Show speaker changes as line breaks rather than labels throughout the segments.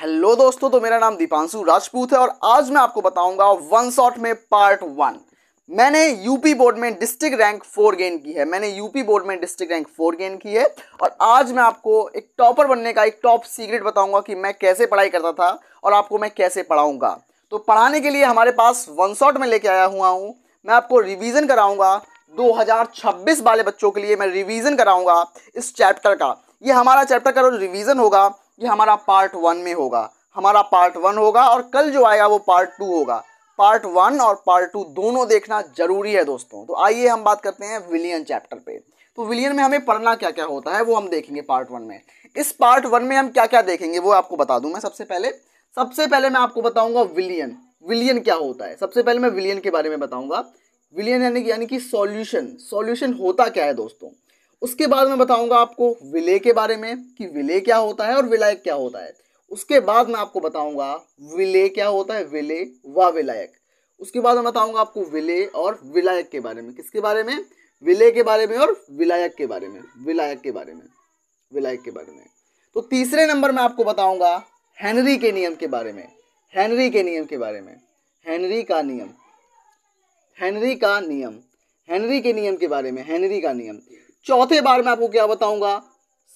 Hello दोस्तों, तो मेरा नाम दीपांशु राजपूत है और आज मैं आपको बताऊंगा वन शॉट में पार्ट 1। मैंने यूपी बोर्ड में डिस्ट्रिक्ट रैंक 4 गेन की है। और आज मैं आपको एक टॉपर बनने का एक टॉप सीक्रेट बताऊंगा कि मैं कैसे पढ़ाई करता था और आपको मैं कैसे पढ़ाऊंगा। तो पढ़ाने के लिए हमारे पास वन शॉट में लेके आया हुआ हूँ। मैं आपको रिवीजन कराऊंगा 2026 वाले बच्चों के लिए। मैं रिवीजन कराऊंगा इस चैप्टर का। ये हमारा चैप्टर का जो रिवीजन होगा ये हमारा पार्ट 1 में होगा। और कल जो आएगा वो पार्ट 2 होगा। पार्ट 1 और पार्ट 2 दोनों देखना जरूरी है दोस्तों। तो आइए हम बात करते हैं विलियन चैप्टर पे। तो विलियन में हमें पढ़ना क्या क्या होता है वो हम देखेंगे पार्ट 1 में। इस पार्ट 1 में हम क्या क्या देखेंगे वो आपको बता दूं मैं। सबसे पहले मैं आपको बताऊंगा विलियन क्या होता है। सबसे पहले मैं विलियन के बारे में बताऊंगा। विलियन यानी कि सॉल्यूशन होता क्या है दोस्तों। उसके बाद मैं बताऊंगा आपको विले के बारे में कि विले क्या होता है और विलायक क्या होता है। उसके बाद मैं आपको बताऊंगा विले क्या होता है, विले व विलायक। उसके बाद मैं बताऊंगा आपको विले और विलायक के बारे में। किसके बारे में? विले के बारे में और विलायक के बारे में। तो तीसरे नंबर में आपको बताऊंगा हेनरी के नियम के बारे में। हेनरी का नियम। चौथे बार मैं आपको क्या बताऊंगा?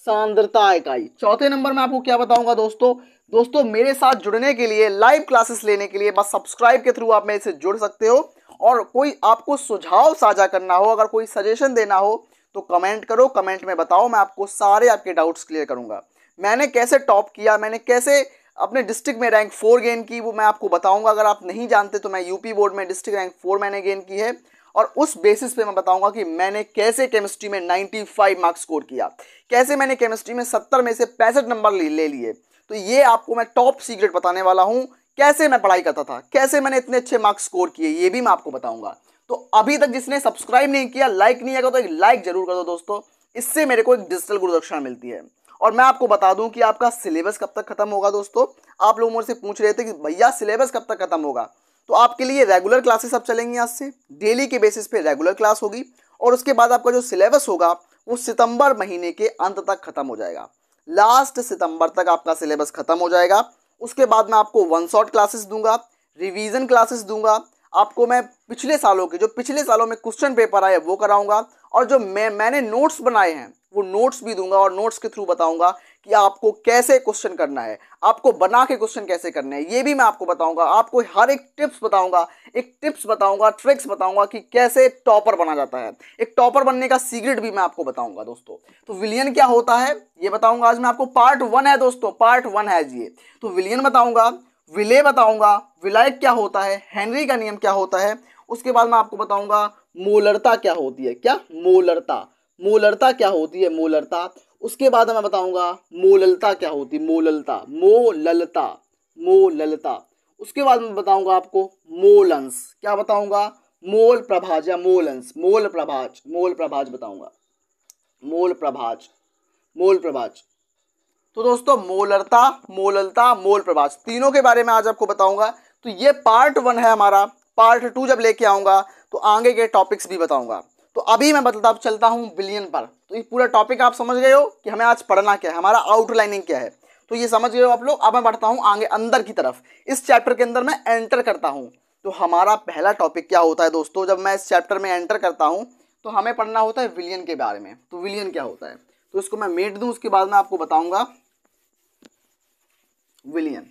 सांद्रता इकाई। चौथे नंबर में आपको क्या बताऊंगा दोस्तों मेरे साथ जुड़ने के लिए, लाइव क्लासेस लेने के लिए बस सब्सक्राइब के थ्रू आप मेरे से जुड़ सकते हो। और कोई आपको सुझाव साझा करना हो, अगर कोई सजेशन देना हो तो कमेंट करो, कमेंट में बताओ। मैं आपको सारे आपके डाउट्स क्लियर करूंगा। मैंने कैसे टॉप किया, मैंने कैसे अपने डिस्ट्रिक्ट में रैंक 4 गेन की, वो मैं आपको बताऊंगा। अगर आप नहीं जानते तो मैं यूपी बोर्ड में डिस्ट्रिक्ट रैंक 4 मैंने गेन की है। और उस बेसिस पे मैं बताऊंगा कि मैंने कैसे केमिस्ट्री में 95 मार्क्स स्कोर किया, कैसे मैंने केमिस्ट्री में 70 में से 65 नंबर ले लिए। तो ये आपको मैं टॉप सीक्रेट बताने वाला हूं। कैसे मैं पढ़ाई करता था, कैसे मैंने इतने अच्छे मार्क्स स्कोर किए, ये भी मैं आपको बताऊंगा। तो अभी तक जिसने सब्सक्राइब नहीं किया, लाइक नहीं किया, तो एक लाइक जरूर कर दो दोस्तों। इससे मेरे को एक डिजिटल गुरुदक्षिणा मिलती है। और मैं आपको बता दूं कि आपका सिलेबस कब तक खत्म होगा दोस्तों। आप लोग मुझसे पूछ रहे थे कि भैया सिलेबस कब तक खत्म होगा। तो आपके लिए रेगुलर क्लासेस अब चलेंगी। आज से डेली के बेसिस पे रेगुलर क्लास होगी। और उसके बाद आपका जो सिलेबस होगा वो सितंबर महीने के अंत तक खत्म हो जाएगा। लास्ट सितंबर तक आपका सिलेबस खत्म हो जाएगा। उसके बाद मैं आपको वन शॉट क्लासेस दूंगा, रिवीजन क्लासेस दूंगा। आपको मैं पिछले सालों में क्वेश्चन पेपर आए वो कराऊंगा। और जो मैंने नोट्स बनाए हैं वो नोट्स भी दूंगा। और नोट्स के थ्रू बताऊंगा कि आपको कैसे क्वेश्चन करना है, आपको बना के क्वेश्चन कैसे करने हैं, ये भी मैं आपको बताऊंगा। आपको हर एक टिप्स बताऊंगा, ट्रिक्स बताऊंगा कि कैसे टॉपर बना जाता है। एक टॉपर बनने का सीक्रेट भी मैं आपको बताऊंगा दोस्तों। तो विलियन क्या होता है ये बताऊंगा आज मैं आपको। पार्ट 1 है दोस्तों, पार्ट 1 है ये। तो विलियन बताऊंगा, विले बताऊंगा, विलायक क्या होता है, हेनरी का नियम क्या होता है। उसके बाद मैं आपको बताऊंगा मोलरता क्या होती है। मोलरता क्या होती है, मोलरता। उसके बाद मैं बताऊंगा मोललता क्या होती है, मोललता। उसके बाद मैं बताऊंगा आपको मोलंस। क्या बताऊंगा? मोल प्रभाज या मोलंस, मोल प्रभाज बताऊंगा, मोल प्रभाज। तो दोस्तों मोललता, मोल प्रभाज, तीनों के बारे में आज आपको बताऊंगा। तो ये पार्ट 1 है हमारा। पार्ट 2 जब लेके आऊंगा तो आगे के टॉपिक्स भी बताऊंगा। तो अभी मैं चलता हूं विलियन पर। तो ये पूरा टॉपिक आप समझ गए हो कि हमें आज पढ़ना क्या है, हमारा आउटलाइनिंग क्या है। तो ये समझ गए हो आप लोग। अब मैं बढ़ता हूं आगे अंदर की तरफ। इस चैप्टर के अंदर मैं एंटर करता हूं। तो हमारा पहला टॉपिक क्या होता है दोस्तों, जब मैं इस चैप्टर में एंटर करता हूं तो हमें पढ़ना होता है विलियन के बारे में। तो विलियन क्या होता है, तो इसको मैं मेट दूं, उसके बाद मैं आपको बताऊंगा विलियन।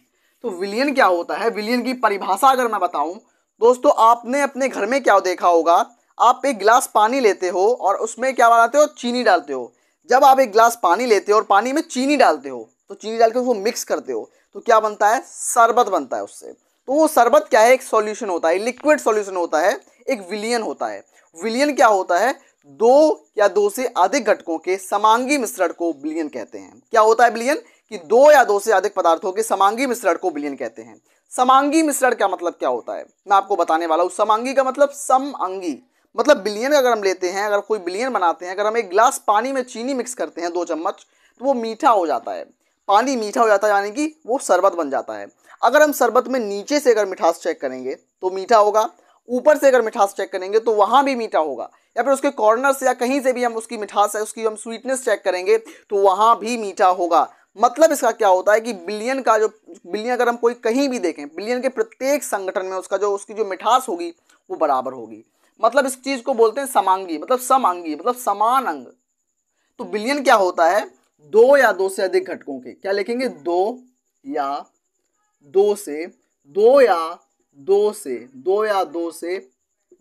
तो विलियन क्या होता है, विलियन की परिभाषा अगर मैं बताऊं दोस्तों, आपने अपने घर में क्या देखा होगा। आप एक गिलास पानी लेते हो और उसमें क्या बनाते हो, चीनी डालते हो। जब आप एक गिलास पानी लेते हो और पानी में चीनी डालते हो तो चीनी डाल के उसको मिक्स करते हो तो क्या बनता है, शरबत बनता है उससे। तो वो शरबत क्या है, एक सॉल्यूशन होता है, लिक्विड सॉल्यूशन होता है, एक विलियन होता है। विलियन क्या होता है, दो या दो से अधिक घटकों के समांगी मिश्रण को विलियन कहते हैं। क्या होता है विलियन, कि दो या दो से अधिक पदार्थों के समांगी मिश्रण को विलियन कहते हैं। समांगी मिश्रण का मतलब क्या होता है मैं आपको बताने वाला हूं। समांगी का मतलब समअंगी, मतलब विलियन अगर हम लेते हैं, अगर कोई विलियन बनाते हैं, अगर हम एक गिलास पानी में चीनी मिक्स करते हैं 2 चम्मच, तो वो मीठा हो जाता है। पानी मीठा हो जाता है यानी कि वो शरबत बन जाता है। अगर हम शरबत में नीचे से अगर मिठास चेक करेंगे तो मीठा होगा, ऊपर से अगर मिठास चेक करेंगे तो वहां भी मीठा होगा, या फिर उसके कॉर्नर से या कहीं से भी हम उसकी मिठास है, उसकी हम स्वीटनेस चेक करेंगे तो वहां भी मीठा होगा। मतलब इसका क्या होता है कि बिलियन का जो बिलियन अगर हम कोई कहीं भी देखें, बिलियन के प्रत्येक संगठन में उसकी जो मिठास होगी वो बराबर होगी। मतलब इस चीज को बोलते हैं समांगी, मतलब समांगी मतलब समान अंग। तो बिलियन क्या होता है, दो या दो से अधिक घटकों के, क्या लिखेंगे, दो या दो से, दो या दो से, दो या दो से,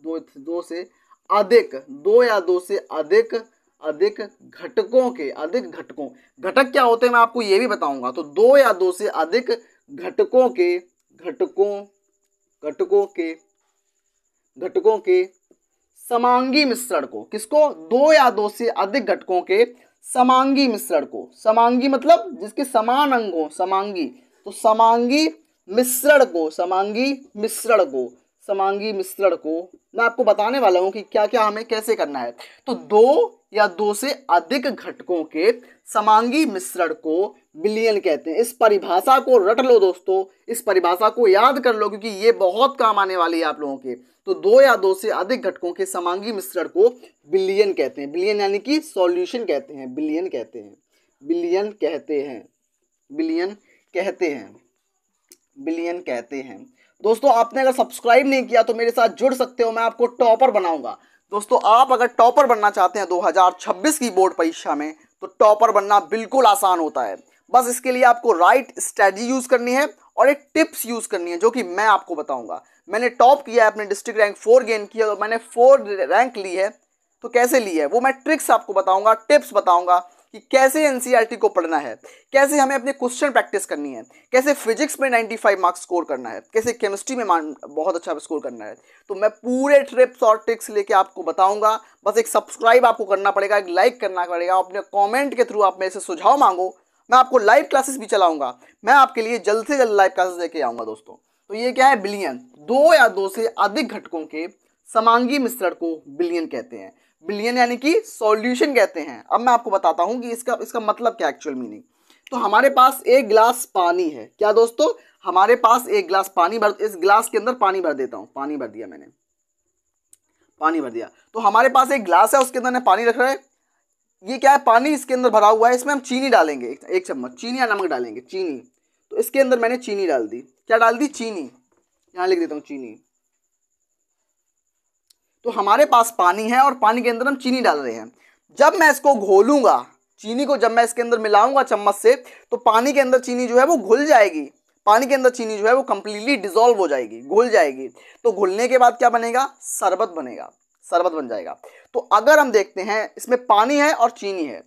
दो से अधिक, दो या दो से अधिक अधिक घटकों के, अधिक घटकों, घटक क्या होते हैं मैं आपको ये भी बताऊंगा। तो दो या दो से अधिक घटकों के, घटकों के समांगी मिश्रण को, किसको, दो या दो से अधिक घटकों के समांगी मिश्रण को, समांगी मतलब जिसके समान अंग हो, समांगी, तो समांगी मिश्रण को, समांगी मिश्रण को मैं आपको बताने वाला हूं कि क्या क्या हमें कैसे करना है। तो दो या दो से अधिक घटकों के समांगी मिश्रण को बिलियन कहते हैं। इस परिभाषा को रट लो दोस्तों, इस परिभाषा को याद कर लो, क्योंकि ये बहुत काम आने वाली है आप लोगों के। तो दो या दो से अधिक घटकों के समांगी मिश्रण को बिलियन कहते हैं। बिलियन यानी कि सॉल्यूशन कहते हैं, बिलियन कहते हैं, बिलियन कहते हैं, बिलियन कहते हैं, बिलियन कहते हैं। दोस्तों आपने अगर सब्सक्राइब नहीं किया तो मेरे साथ जुड़ सकते हो, मैं आपको टॉपर बनाऊंगा। दोस्तों आप अगर टॉपर बनना चाहते हैं 2026 की बोर्ड परीक्षा में, तो टॉपर बनना बिल्कुल आसान होता है। बस इसके लिए आपको राइट स्ट्रेटजी यूज करनी है और एक टिप्स यूज करनी है, जो कि मैं आपको बताऊंगा। मैंने टॉप किया है, अपने डिस्ट्रिक्ट रैंक 4 गेन किया, तो मैंने 4 रैंक ली है। तो कैसे ली है वो मैं ट्रिक्स आपको बताऊंगा, टिप्स बताऊंगा कि कैसे एनसीईआरटी को पढ़ना है, कैसे हमें अपने क्वेश्चन प्रैक्टिस करनी है, कैसे फिजिक्स में 95 मार्क्स स्कोर करना है, कैसे केमिस्ट्री में बहुत अच्छा स्कोर करना है। तो मैं पूरे टिप्स और ट्रिक्स लेके आपको बताऊंगा। बस एक सब्सक्राइब आपको करना पड़ेगा, एक लाइक करना पड़ेगा, अपने कॉमेंट के थ्रू आप मेरे से सुझाव मांगो। मैं आपको लाइव क्लासेस भी चलाऊंगा, मैं आपके लिए जल्द से जल्द लाइव क्लासेस लेके आऊंगा दोस्तों। तो ये क्या है, बिलियन, दो या दो से अधिक घटकों के समांगी मिश्रण को बिलियन कहते हैं। बिलियन यानी कि सॉल्यूशन कहते हैं। अब मैं आपको बताता हूं कि इसका मतलब क्या एक्चुअल मीनिंग। तो हमारे पास एक गिलास पानी है, क्या दोस्तों, हमारे पास एक गिलास पानी भर, इस गिलास के अंदर पानी भर देता हूं, पानी भर दिया मैंने, पानी भर दिया। तो हमारे पास एक गिलास है, उसके अंदर पानी रख रहा है। ये क्या है, पानी इसके अंदर भरा हुआ है, इसमें हम चीनी डालेंगे, एक चम्मच चीनी या नमक डालेंगे, चीनी। तो इसके अंदर मैंने चीनी डाल दी, क्या डाल दी, चीनी, यहां लिख देता हूं चीनी। तो हमारे पास पानी है और पानी के अंदर हम चीनी डाल रहे हैं। जब मैं इसको घोलूंगा, चीनी को जब मैं इसके अंदर मिलाऊंगा चम्मच से, तो पानी के अंदर चीनी जो है वो घुल जाएगी, पानी के अंदर चीनी जो है वो कंप्लीटली डिसॉल्व हो जाएगी, घुल जाएगी। तो घुलने के बाद क्या बनेगा, शरबत बनेगा, शरबत बन जाएगा। तो अगर हम देखते हैं इसमें पानी है और चीनी है,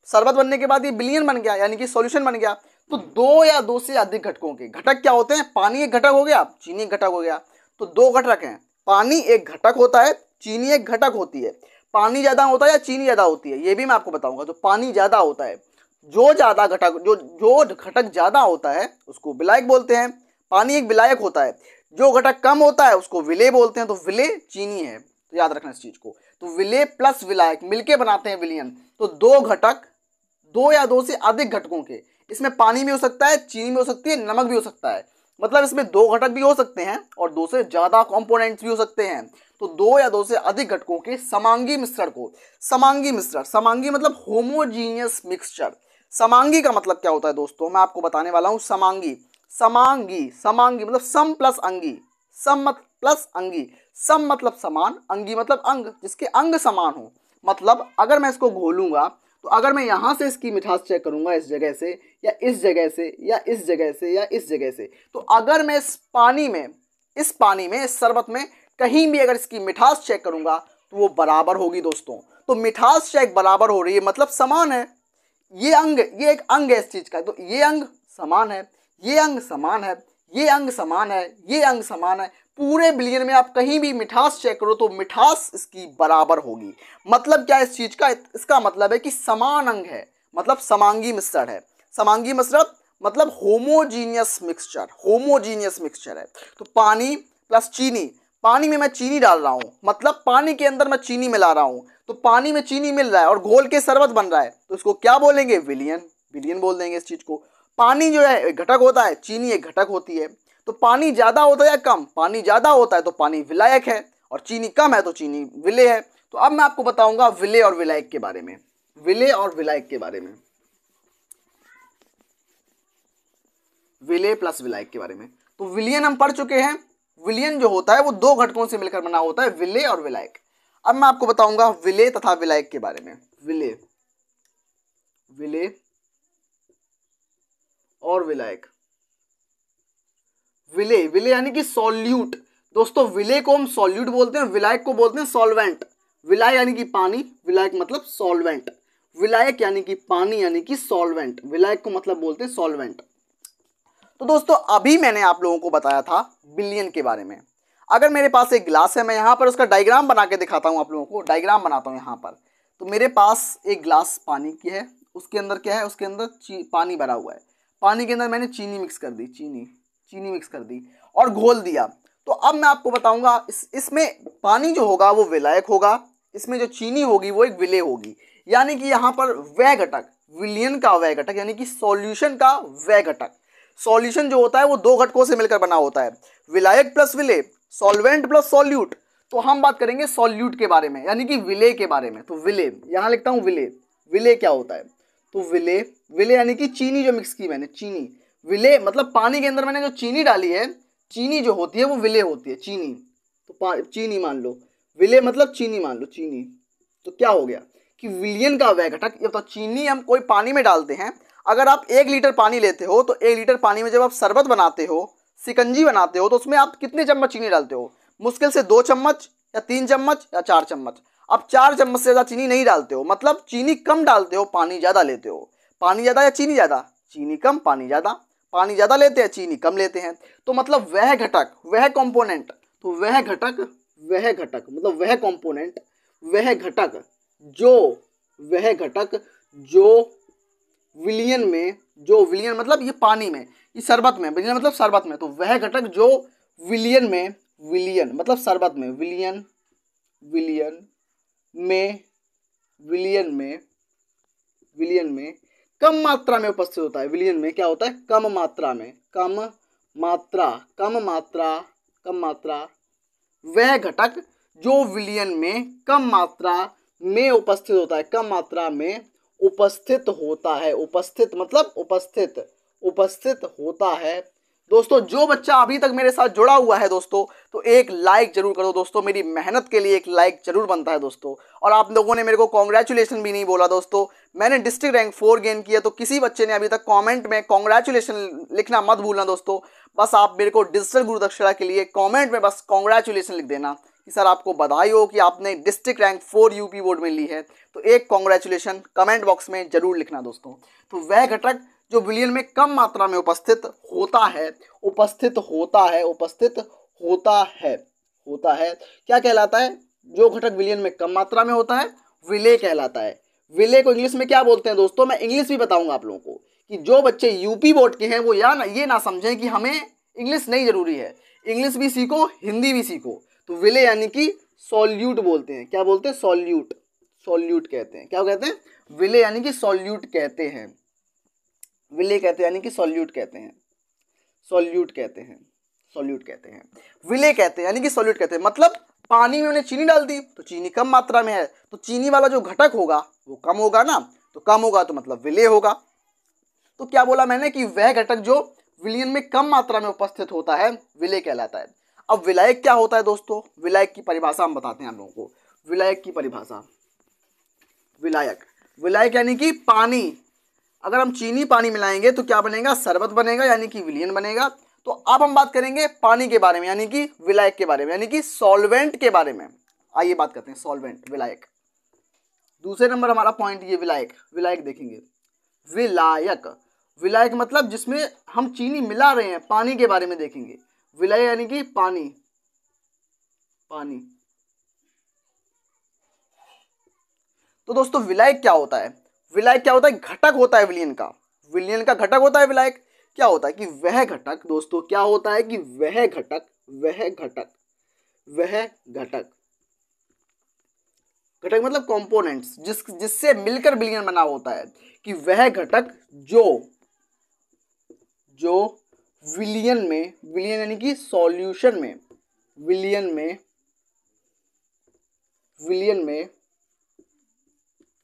शरबत बनने के बाद ये बिलियन बन गया, यानी कि सॉल्यूशन बन गया। तो दो या दो से अधिक घटकों के, घटक क्या होते हैं, पानी एक घटक हो गया, चीनी एक घटक हो गया। तो दो घटक हैं, पानी एक घटक होता है, चीनी एक घटक होती है। पानी ज्यादा होता है या चीनी ज्यादा होती है, ये भी मैं आपको बताऊंगा। तो पानी ज्यादा होता है, जो ज्यादा घटक, जो घटक ज्यादा होता है उसको विलायक बोलते हैं, पानी एक विलायक होता है। जो घटक कम होता है उसको विलेय बोलते हैं, तो विलेय चीनी है, तो याद रखना इस चीज को। तो विलेय प्लस विलायक मिलके बनाते हैं विलियन। तो दो घटक, दो या दो से अधिक घटकों के, इसमें पानी भी हो सकता है, चीनी भी हो सकती है, नमक भी हो सकता है। मतलब इसमें दो घटक भी हो सकते हैं और दो से ज्यादा कंपोनेंट्स भी हो सकते हैं। तो दो या दो से अधिक घटकों के समांगी मिश्रण को, समांगी मिश्रण, समांगी मतलब होमोजीनियस मिक्सचर। समांगी का मतलब क्या होता है दोस्तों, मैं आपको बताने वाला हूं। समांगी, समांगी, समांगी मतलब सम प्लस अंगी, सम प्लस अंगी, सम मतलब समान, अंगी मतलब अंग, जिसके अंग समान हो। मतलब अगर मैं इसको घोलूंगा, तो अगर मैं यहां से इसकी मिठास चेक करूंगा, इस जगह से या इस जगह से या इस जगह से या इस जगह से, तो अगर मैं इस पानी में, इस शरबत में कहीं भी अगर इसकी मिठास चेक करूंगा तो वो बराबर होगी दोस्तों। तो मिठास चेक बराबर हो रही है, मतलब समान है। ये अंग, ये एक अंग है इस चीज का, तो ये अंग समान है, ये अंग समान है, ये अंग समान है, ये अंग समान है। पूरे बिलियन में आप कहीं भी मिठास चेक करो तो मिठास इसकी बराबर होगी। मतलब क्या है इस चीज का, इसका मतलब है कि समान अंग है, मतलब समांगी मिश्रण है। समांगी मिश्रण मतलब होमोजीनियस मिक्सचर, होमोजीनियस मिक्सचर है। तो पानी प्लस चीनी, पानी में मैं चीनी डाल रहा हूं, मतलब पानी के अंदर मैं चीनी मिला रहा हूं, तो पानी में चीनी मिल रहा है और घोल के शरबत बन रहा है, तो इसको क्या बोलेंगे, विलियन, विलियन बोल देंगे इस चीज को। पानी जो है एक घटक होता है, चीनी एक घटक होती है। तो पानी ज्यादा होता है या कम, पानी ज्यादा होता है तो पानी विलायक है, और चीनी कम है तो चीनी विलेय है। तो अब मैं आपको बताऊंगा विलेय और विलायक के बारे में, विलेय और विलायक के बारे में। विलेय प्लस विलायक के बारे में। तो विलयन हम पढ़ चुके हैं। विलयन जो होता है वो दो घटकों से मिलकर बना होता है, विलेय और विलायक। अब मैं आपको बताऊंगा विलेय तथा विलायक के बारे में। विलेय, विलेय और विलायक। विलेय, विलेय यानी कि सॉल्यूट। दोस्तों विलेय को हम सॉल्यूट बोलते हैं, विलायक को बोलते हैं सॉल्वेंट। विलाय यानी कि पानी, विलायक मतलब सॉल्वेंट। विलायक यानी कि पानी यानी कि सॉल्वेंट, विलायक को मतलब बोलते हैं सॉल्वेंट। तो दोस्तों अभी मैंने आप लोगों को बताया था विलयन के बारे में। अगर मेरे पास एक ग्लास है, मैं यहाँ पर उसका डायग्राम बना के दिखाता हूँ आप लोगों को। डायग्राम बनाता हूँ यहाँ पर। तो मेरे पास एक ग्लास पानी की है, उसके अंदर क्या है, उसके अंदर पानी भरा हुआ है। पानी के अंदर मैंने चीनी मिक्स कर दी, चीनी मिक्स कर दी और घोल दिया। तो अब मैं आपको बताऊंगा इसमें पानी जो होगा वो विलायक होगा, इसमें जो चीनी होगी वो एक विलेय होगी। यानी कि यहाँ पर वह घटक, विलयन का वह घटक यानी कि सॉल्यूशन का वह घटक। सॉल्यूशन जो होता है वो दो घटकों से मिलकर बना होता है, विलायक प्लस विलेय, सॉल्वेंट प्लस सॉल्यूट। तो हम बात करेंगे सॉल्यूट के बारे में यानी कि विलेय के बारे में। तो विलेय, यहाँ लिखता हूँ विलेय। विलेय क्या होता है? तो विलेय, विलेय यानी कि चीनी जो मिक्स की मैंने, चीनी। विलेय मतलब पानी के अंदर मैंने जो चीनी डाली है, चीनी जो होती है वो विलेय होती है, चीनी। तो चीनी मान लो, विलेय मतलब चीनी मान लो, चीनी। तो क्या हो गया कि विलयन का वह घटक, ये तो चीनी हम कोई पानी में डालते हैं। अगर आप 1 लीटर पानी लेते हो तो 1 लीटर पानी में जब आप शरबत बनाते हो, शिकंजी बनाते हो, तो उसमें आप कितने चम्मच चीनी डालते हो? मुश्किल से 2 चम्मच या 3 चम्मच या 4 चम्मच। आप 4 चम्मच से ज़्यादा चीनी नहीं डालते हो, मतलब चीनी कम डालते हो, पानी ज़्यादा लेते हो। पानी ज़्यादा या चीनी ज़्यादा? चीनी कम, पानी ज़्यादा। पानी ज़्यादा लेते हैं, चीनी कम लेते हैं। तो मतलब वह घटक, वह कंपोनेंट, तो वह घटक, वह घटक मतलब वह कंपोनेंट, वह घटक जो, वह घटक जो विलयन में, जो विलयन मतलब ये पानी में, ये शरबत में, विलयन मतलब शरबत में, तो वह घटक जो विलयन में, विलयन मतलब शरबत में, विलयन, विलयन में, विलयन में, विलयन में कम मात्रा में उपस्थित होता है। विलयन में क्या होता है? कम मात्रा में, कम मात्रा, कम मात्रा, कम मात्रा। वह घटक जो विलयन में कम मात्रा में उपस्थित होता है, कम मात्रा में उपस्थित होता है। उपस्थित मतलब उपस्थित, उपस्थित होता है। दोस्तों जो बच्चा अभी तक मेरे साथ जुड़ा हुआ है दोस्तों, तो एक लाइक जरूर करो दोस्तों। मेरी मेहनत के लिए एक लाइक जरूर बनता है दोस्तों। और आप लोगों ने मेरे को कॉन्ग्रेचुलेशन भी नहीं बोला दोस्तों। मैंने डिस्ट्रिक्ट रैंक 4 गेन किया, तो किसी बच्चे ने अभी तक कमेंट में कॉन्ग्रेचुलेशन लिखना मत भूलना दोस्तों। बस आप मेरे को डिजिटल गुरु दक्षिणा के लिए कमेंट में बस कॉन्ग्रेचुलेशन लिख देना कि सर आपको बधाई हो कि आपने डिस्ट्रिक्ट रैंक 4 यूपी बोर्ड में ली है। तो एक कॉन्ग्रेचुलेशन कमेंट बॉक्स में जरूर लिखना दोस्तों। तो वह घटक जो विलयन में कम मात्रा में उपस्थित होता है, उपस्थित होता है, उपस्थित होता है, होता है, क्या कहलाता है? जो घटक विलयन में कम मात्रा में होता है विलेय कहलाता है। विलेय को इंग्लिश में क्या बोलते हैं दोस्तों? मैं इंग्लिश भी बताऊंगा आप लोगों को कि जो बच्चे यूपी बोर्ड के हैं वो ये ना समझें कि हमें इंग्लिश नहीं जरूरी है। इंग्लिश भी सीखो, हिंदी भी सीखो। तो विलेय यानी कि सॉल्यूट बोलते हैं। क्या बोलते हैं? सॉल्यूट, सॉल्यूट कहते हैं। क्या कहते हैं? विलेय यानी कि सॉल्यूट कहते हैं। विलेय कहते हैं यानी कि सॉल्यूट कहते हैं, सॉल्यूट कहते हैं, सॉल्यूट कहते हैं। विलेय कहते हैं यानी कि सॉल्यूट कहते हैं। मतलब पानी में मैंने चीनी डाल दी तो चीनी कम मात्रा में है, तो चीनी वाला जो घटक होगा वो कम होगा ना, तो कम होगा तो मतलब विलेय होगा। तो क्या बोला मैंने कि वह घटक जो विलयन में कम मात्रा में उपस्थित होता है विलेय कहलाता है। अब विलायक क्या होता है दोस्तों? विलायक की परिभाषा हम बताते हैं आप लोगों को। विलायक की परिभाषा, विलायक, विलायक यानी कि पानी। अगर हम चीनी पानी मिलाएंगे तो क्या बनेगा? शरबत बनेगा यानी कि विलयन बनेगा। तो अब हम बात करेंगे पानी के बारे में यानी कि विलायक के बारे में, यानी कि सॉल्वेंट के बारे में। आइए बात करते हैं सॉल्वेंट, विलायक। दूसरे नंबर हमारा पॉइंट ये विलायक, विलायक देखेंगे। विलायक, विलायक मतलब जिसमें हम चीनी मिला रहे हैं, पानी के बारे में देखेंगे। विलय यानी कि पानी, पानी। तो दोस्तों विलायक क्या होता है? विलायक क्या होता है? घटक होता है विलयन का, विलयन का घटक होता है विलायक। क्या होता है कि वह घटक दोस्तों, क्या होता है कि वह घटक, वह घटक, वह घटक, घटक मतलब कंपोनेंट्स, जिससे मिलकर विलयन बना होता है, कि वह घटक जो, जो विलयन में, विलयन यानी कि सॉल्यूशन में, विलयन में, विलयन में,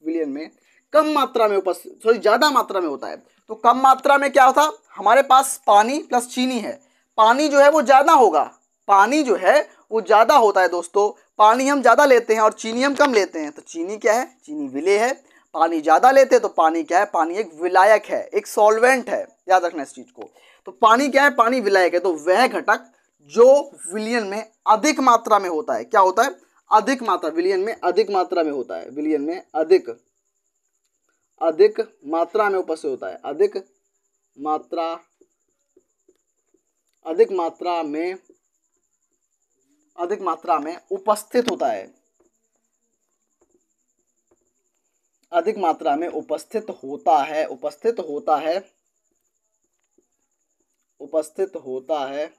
विलयन में कम मात्रा में उपस्थित, सॉरी ज़्यादा मात्रा में होता है। तो कम मात्रा में क्या होता, हमारे पास पानी प्लस चीनी है, पानी जो है वो ज़्यादा होगा, पानी जो है वो ज़्यादा होता है दोस्तों, पानी हम ज़्यादा लेते हैं और चीनी हम कम लेते हैं। तो चीनी क्या है, चीनी विलेय है। पानी ज़्यादा लेते हैं तो पानी क्या है, पानी एक विलायक है, एक सॉल्वेंट है, याद रखना इस चीज़ को। तो पानी क्या है, पानी विलायक है। तो वह घटक जो विलयन में अधिक मात्रा में होता है, क्या होता है, अधिक मात्रा, विलयन में अधिक मात्रा में होता है, विलयन में अधिक मात्रा में उपस्थित होता है, अधिक मात्रा में उपस्थित होता है, अधिक मात्रा में उपस्थित होता है,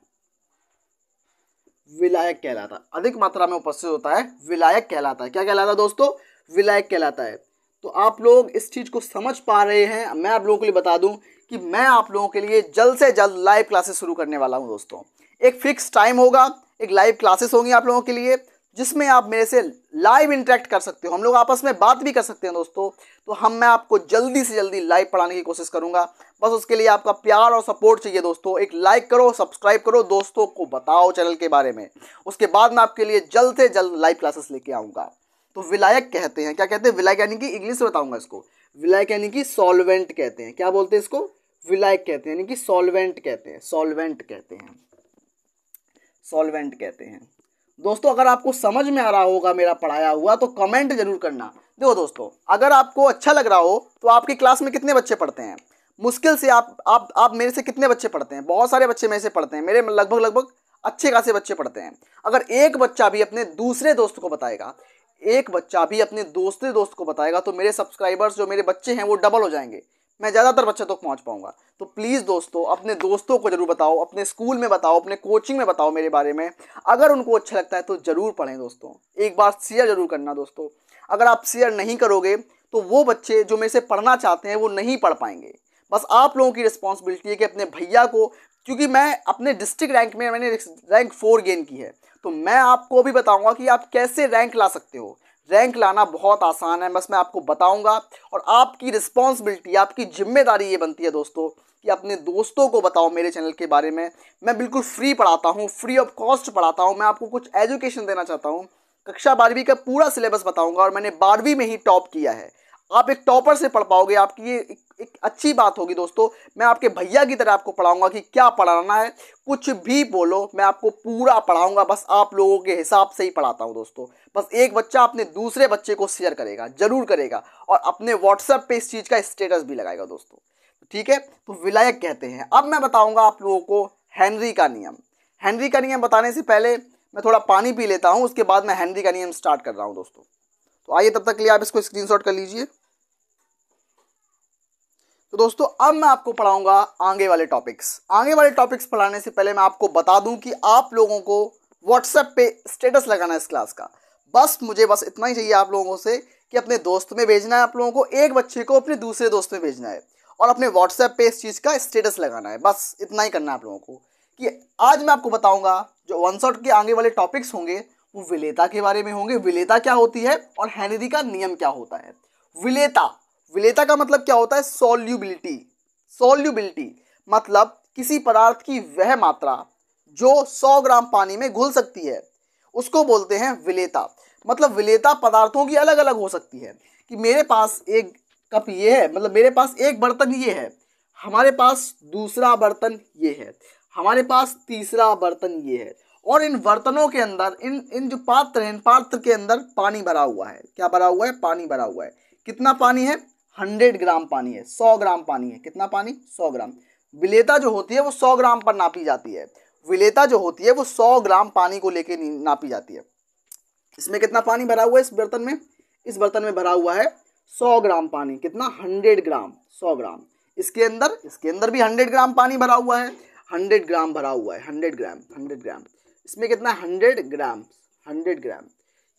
विलायक कहलाता है। अधिक मात्रा में उपस्थित होता है, विलायक कहलाता है। क्या कहलाता है दोस्तों, विलायक कहलाता है। तो आप लोग इस चीज़ को समझ पा रहे हैं। मैं आप लोगों के लिए बता दूं कि मैं आप लोगों के लिए जल्द से जल्द लाइव क्लासेस शुरू करने वाला हूं दोस्तों। एक फिक्स टाइम होगा, एक लाइव क्लासेस होंगी आप लोगों के लिए, जिसमें आप मेरे से लाइव इंटरेक्ट कर सकते हो, हम लोग आपस में बात भी कर सकते हैं दोस्तों। तो मैं आपको जल्दी से जल्दी लाइव पढ़ाने की कोशिश करूंगा। बस उसके लिए आपका प्यार और सपोर्ट चाहिए दोस्तों। एक लाइक करो, सब्सक्राइब करो, दोस्तों को बताओ चैनल के बारे में। उसके बाद मैं आपके लिए जल्द से जल्द लाइव क्लासेस लेके आऊँगा। तो विलायक कहते हैं, क्या कहते हैं, विलायक यानी कि इंग्लिश में बताऊंगा इसको, विलायक यानी कि सॉल्वेंट कहते हैं। क्या बोलते हैं इसको, विलायक कहते हैं, यानी कि सॉल्वेंट कहते हैं, सॉल्वेंट कहते हैं। दोस्तों अगर आपको समझ में आ रहा होगा मेरा पढ़ाया हुआ तो कमेंट जरूर करना। देखो दोस्तों, अगर आपको अच्छा लग रहा हो तो आपकी क्लास में कितने बच्चे पढ़ते हैं, मुश्किल से आप मेरे से कितने बच्चे पढ़ते हैं, बहुत सारे बच्चे मेरे से पढ़ते हैं, मेरे लगभग अच्छे खासे बच्चे पढ़ते हैं। अगर एक बच्चा भी अपने दूसरे दोस्त को बताएगा, दोस्त को बताएगा तो मेरे सब्सक्राइबर्स, जो मेरे बच्चे हैं, वो डबल हो जाएंगे, मैं ज़्यादातर बच्चों तक पहुंच पाऊंगा। तो प्लीज़ दोस्तों अपने दोस्तों को जरूर बताओ, अपने स्कूल में बताओ, अपने कोचिंग में बताओ मेरे बारे में। अगर उनको अच्छा लगता है तो ज़रूर पढ़ें दोस्तों। एक बार शेयर जरूर करना दोस्तों। अगर आप शेयर नहीं करोगे तो वो बच्चे जो मेरे से पढ़ना चाहते हैं वो नहीं पढ़ पाएंगे। बस आप लोगों की रिस्पॉन्सिबिलिटी है कि अपने भैया को, क्योंकि मैं अपने डिस्ट्रिक्ट रैंक में मैंने रैंक 4 गेन की है, तो मैं आपको भी बताऊंगा कि आप कैसे रैंक ला सकते हो। रैंक लाना बहुत आसान है, बस मैं आपको बताऊंगा। और आपकी रिस्पॉन्सिबिलिटी, आपकी जिम्मेदारी ये बनती है दोस्तों कि अपने दोस्तों को बताओ मेरे चैनल के बारे में। मैं बिल्कुल फ्री पढ़ाता हूँ, फ्री ऑफ कॉस्ट पढ़ाता हूँ। मैं आपको कुछ एजुकेशन देना चाहता हूँ। कक्षा 12वीं का पूरा सिलेबस बताऊंगा और मैंने 12वीं में ही टॉप किया है। आप एक टॉपर से पढ़ पाओगे, आपकी ये एक अच्छी बात होगी दोस्तों। मैं आपके भैया की तरह आपको पढ़ाऊंगा कि क्या पढ़ाना है, कुछ भी बोलो मैं आपको पूरा पढ़ाऊंगा। बस आप लोगों के हिसाब से ही पढ़ाता हूं दोस्तों। बस एक बच्चा अपने दूसरे बच्चे को शेयर करेगा, जरूर करेगा, और अपने व्हाट्सएप पे इस चीज़ का स्टेटस भी लगाएगा दोस्तों, ठीक है। तो विलायक कहते हैं। अब मैं बताऊंगा आप लोगों को हेनरी का नियम। हेनरी का नियम बताने से पहले मैं थोड़ा पानी पी लेता हूं, उसके बाद मैं हेनरी का नियम स्टार्ट कर रहा हूं दोस्तों। तो आइए, तब तक के लिए आप इसको स्क्रीनशॉट कर लीजिए। तो दोस्तों अब मैं आपको पढ़ाऊंगा आगे वाले टॉपिक्स पढ़ाने से पहले मैं आपको बता दूं कि आप लोगों को व्हाट्सएप पे स्टेटस लगाना है इस क्लास का। मुझे इतना ही चाहिए आप लोगों से कि अपने दोस्त में भेजना है, आप लोगों को एक बच्चे को अपने दूसरे दोस्त में भेजना है और अपने व्हाट्सएप पे इस चीज़ का स्टेटस लगाना है। बस इतना ही करना है आप लोगों को। कि आज मैं आपको बताऊंगा जो वन शॉट के आगे वाले टॉपिक्स होंगे वो विलेयता के बारे में होंगे। विलेयता क्या होती है और हेनरी का नियम क्या होता है। विलेयता का मतलब क्या होता है, सॉल्युबिलिटी मतलब किसी पदार्थ की वह मात्रा जो 100 ग्राम पानी में घुल सकती है, उसको बोलते हैं विलेयता। मतलब विलेयता पदार्थों की अलग अलग हो सकती है। कि मेरे पास एक कप ये है, मतलब मेरे पास एक बर्तन ये है, हमारे पास दूसरा बर्तन ये है, हमारे पास तीसरा बर्तन ये है, और इन बर्तनों के अंदर इन जो पात्र हैं, इन पात्र के अंदर पानी भरा हुआ है। क्या भरा हुआ है, पानी भरा हुआ है। कितना पानी है, 100 ग्राम पानी है, 100 ग्राम पानी है। कितना पानी, 100 ग्राम। विलेयता जो होती है वो 100 ग्राम पर नापी जाती है। विलेयता जो होती है वो 100 ग्राम पानी को लेके नापी जाती है। इसमें कितना पानी भरा हुआ है इस बर्तन में, इस बर्तन में भरा हुआ है 100 ग्राम पानी। कितना, 100 ग्राम, 100 ग्राम। इसके अंदर भी 100 ग्राम पानी भरा हुआ है, 100 ग्राम भरा हुआ है, 100 ग्राम, 100 ग्राम। इसमें कितना, 100 ग्राम, 100 ग्राम।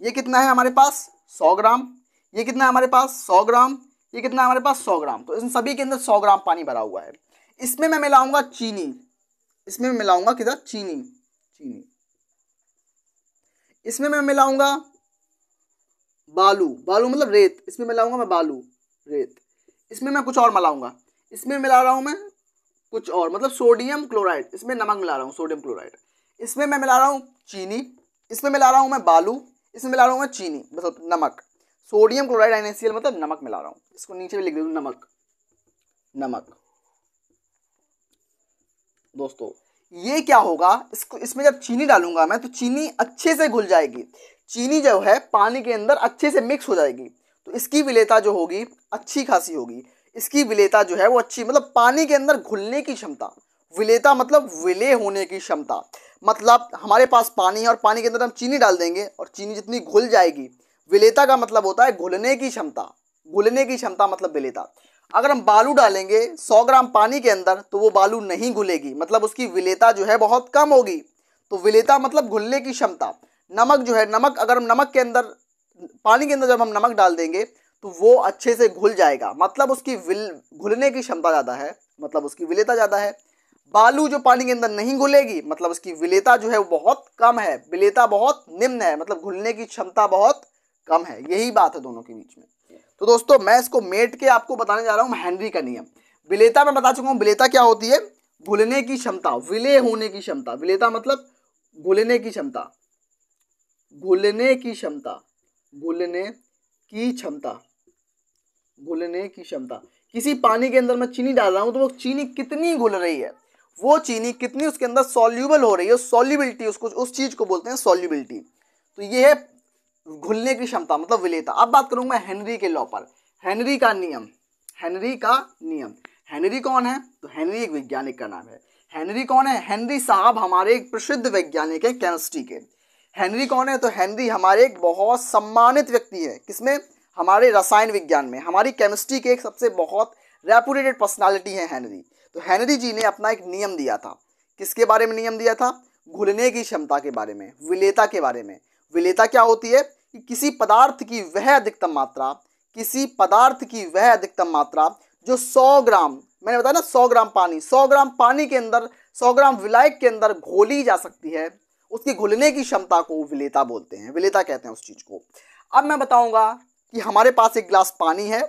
ये कितना है हमारे पास, 100 ग्राम। ये कितना है हमारे पास, 100 ग्राम। ये कितना है हमारे पास, 100 ग्राम। तो इन सभी के अंदर 100 ग्राम पानी भरा हुआ है। इसमें मैं मिलाऊंगा चीनी, इसमें मैं मिलाऊंगा किधर, चीनी। इसमें मैं मिलाऊंगा बालू मतलब रेत, इसमें मिलाऊंगा मैं बालू, रेत। इसमें मैं कुछ और मिलाऊंगा, इसमें मिला रहा हूं मैं कुछ और, मतलब सोडियम क्लोराइड, इसमें नमक मिला रहा हूँ सोडियम क्लोराइड। इसमें मैं मिला रहा हूँ चीनी, इसमें मिला रहा हूँ मैं बालू, इसमें मिला रहा हूँ मैं चीनी मतलब नमक। सोडियम क्लोराइड NaCl मतलब नमक मिला रहा हूँ। इसको नीचे भी लिख दूँ नमक, नमक। दोस्तों ये क्या होगा, इसको इसमें जब चीनी डालूंगा मैं तो चीनी अच्छे से घुल जाएगी, चीनी जो है पानी के अंदर अच्छे से मिक्स हो जाएगी, तो इसकी विलेयता जो होगी अच्छी खासी होगी। इसकी विलेयता जो है वो अच्छी, मतलब पानी के अंदर घुलने की क्षमता, विलेयता मतलब विलय होने की क्षमता, मतलब हमारे पास पानी है और पानी के अंदर हम चीनी डाल देंगे और चीनी जितनी घुल जाएगी, विलेयता का मतलब होता है घुलने की क्षमता, घुलने की क्षमता मतलब विलेयता। अगर हम बालू डालेंगे 100 ग्राम पानी के अंदर तो वो बालू नहीं घुलेगी, मतलब उसकी विलेयता जो है बहुत कम होगी, तो विलेयता मतलब घुलने की क्षमता। नमक जो है, नमक अगर हम नमक के अंदर, पानी के अंदर जब हम नमक डाल देंगे तो वो अच्छे से घुल जाएगा, मतलब उसकी घुलने की क्षमता ज़्यादा है, मतलब उसकी विलेयता ज़्यादा है। बालू जो पानी के अंदर नहीं घुलेगी, मतलब उसकी विलेयता जो है वो बहुत कम है, विलेयता बहुत निम्न है, मतलब घुलने की क्षमता बहुत कम है। यही बात है दोनों के बीच में। तो दोस्तों मैं इसको मेट के आपको बताने जा रहा हूँ हेनरी का नियम। विलेयता मैं बता चुका हूँ, विलेयता क्या होती है, घुलने की क्षमता, विलय होने की क्षमता। विलेयता मतलब घुलने की क्षमता, घुलने की क्षमता, घुलने की क्षमता, घुलने की क्षमता। किसी पानी के अंदर मैं चीनी डाल रहा हूं तो वो चीनी कितनी घुल रही है, वो चीनी कितनी उसके अंदर सॉल्यूबल हो रही है, सॉल्युबिलिटी, उसको उस चीज को बोलते हैं सॉल्युबिलिटी। तो ये है घुलने की क्षमता मतलब विलेयता। अब बात करूंगा मैं हेनरी के लॉ पर, हेनरी का नियम, हेनरी का नियम। हेनरी कौन है, तो हेनरी एक वैज्ञानिक का नाम है। हेनरी कौन है, हेनरी साहब हमारे एक प्रसिद्ध वैज्ञानिक है केमिस्ट्री के। हेनरी कौन है, तो हेनरी हमारे एक बहुत सम्मानित व्यक्ति है, किसमें, हमारे रसायन विज्ञान में, हमारी केमिस्ट्री के एक सबसे बहुत रेपुटेटेड पर्सनालिटी है हेनरी। तो हेनरी जी ने अपना एक नियम दिया था, किसके बारे में नियम दिया था, घुलने की क्षमता के बारे में, विलेयता के बारे में। विलेयता क्या होती है कि किसी पदार्थ की वह अधिकतम मात्रा, किसी पदार्थ की वह अधिकतम मात्रा जो 100 ग्राम, मैंने बताया ना 100 ग्राम पानी, 100 ग्राम पानी के अंदर 100 ग्राम विलायक के अंदर घोली जा सकती है, उसकी घुलने की क्षमता को विलेयता बोलते हैं, विलेयता कहते हैं उस चीज को। अब मैं बताऊंगा कि हमारे पास एक गिलास पानी है